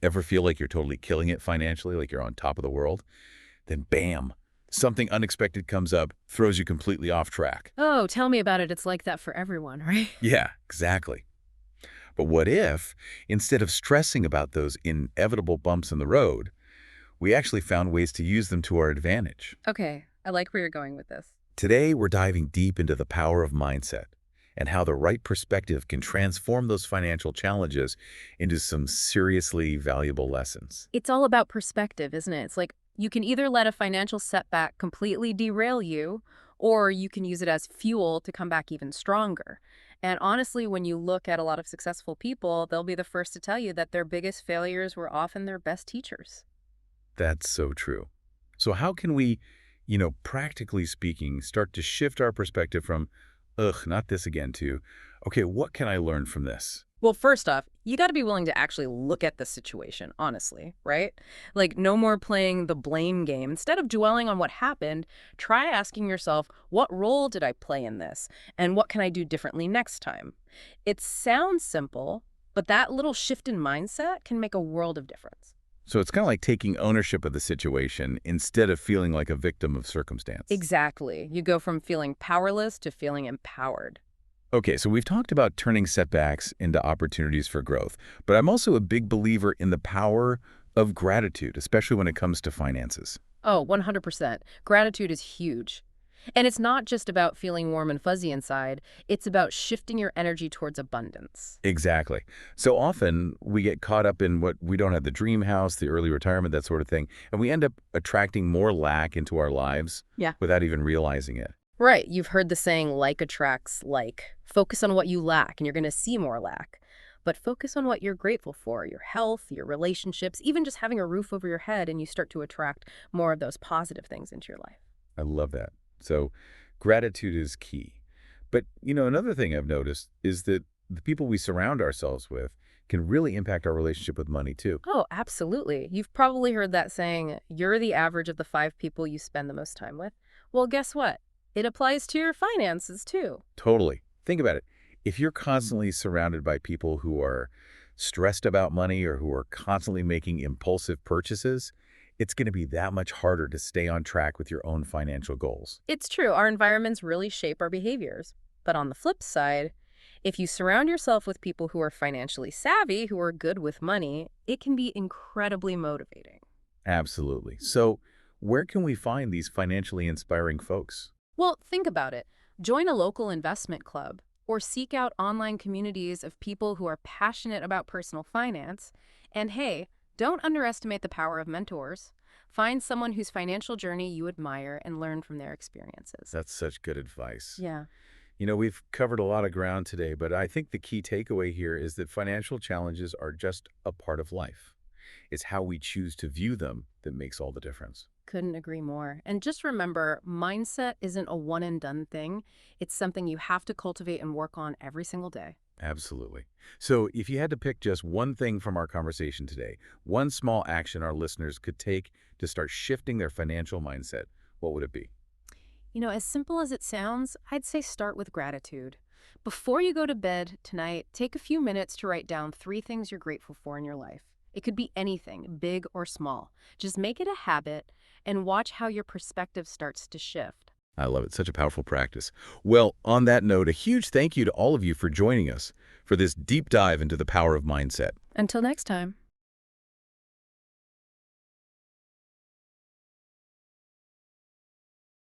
Ever feel like you're totally killing it financially, like you're on top of the world? Then bam, something unexpected comes up, throws you completely off track. Oh, tell me about it. It's like that for everyone, right? Yeah, exactly. But what if, instead of stressing about those inevitable bumps in the road, we actually found ways to use them to our advantage? Okay, I like where you're going with this. Today, we're diving deep into the power of mindset and how the right perspective can transform those financial challenges into some seriously valuable lessons. It's all about perspective, isn't it? It's like you can either let a financial setback completely derail you, or you can use it as fuel to come back even stronger. And honestly, when you look at a lot of successful people, they'll be the first to tell you that their biggest failures were often their best teachers. That's so true. So how can we, practically speaking, start to shift our perspective from, ugh, not this again, to, okay, what can I learn from this? Well, first off, you got to be willing to actually look at the situation, honestly, right? Like, no more playing the blame game. Instead of dwelling on what happened, try asking yourself, what role did I play in this? And what can I do differently next time? It sounds simple, but that little shift in mindset can make a world of difference. So it's kind of like taking ownership of the situation instead of feeling like a victim of circumstance. Exactly. You go from feeling powerless to feeling empowered. Okay, so we've talked about turning setbacks into opportunities for growth, but I'm also a big believer in the power of gratitude, especially when it comes to finances. Oh, 100%. Gratitude is huge. And it's not just about feeling warm and fuzzy inside, it's about shifting your energy towards abundance. Exactly. So often we get caught up in what we don't have the dream house, the early retirement, that sort of thing, and we end up attracting more lack into our lives Yeah. without even realizing it. Right. You've heard the saying, like attracts like. Focus on what you lack, and you're going to see more lack. But focus on what you're grateful for, your health, your relationships, even just having a roof over your head, and you start to attract more of those positive things into your life. I love that. So gratitude is key. But, another thing I've noticed is that the people we surround ourselves with can really impact our relationship with money too. Oh, absolutely. You've probably heard that saying, you're the average of the 5 people you spend the most time with. Well, guess what? It applies to your finances too. Totally. Think about it. If you're constantly surrounded by people who are stressed about money or who are constantly making impulsive purchases, it's going to be that much harder to stay on track with your own financial goals. It's true, our environments really shape our behaviors. But on the flip side, if you surround yourself with people who are financially savvy, who are good with money, it can be incredibly motivating. Absolutely. So where can we find these financially inspiring folks? Well, think about it. Join a local investment club or seek out online communities of people who are passionate about personal finance. And hey, don't underestimate the power of mentors. Find someone whose financial journey you admire and learn from their experiences. That's such good advice. Yeah. We've covered a lot of ground today, but I think the key takeaway here is that financial challenges are just a part of life. It's how we choose to view them that makes all the difference. Couldn't agree more. And just remember, mindset isn't a one and done thing. It's something you have to cultivate and work on every single day. Absolutely. So if you had to pick just one thing from our conversation today, one small action our listeners could take to start shifting their financial mindset, what would it be? As simple as it sounds, I'd say start with gratitude. Before you go to bed tonight, take a few minutes to write down 3 things you're grateful for in your life. It could be anything, big or small. Just make it a habit and watch how your perspective starts to shift. I love it. Such a powerful practice. Well, on that note, a huge thank you to all of you for joining us for this deep dive into the power of mindset. Until next time.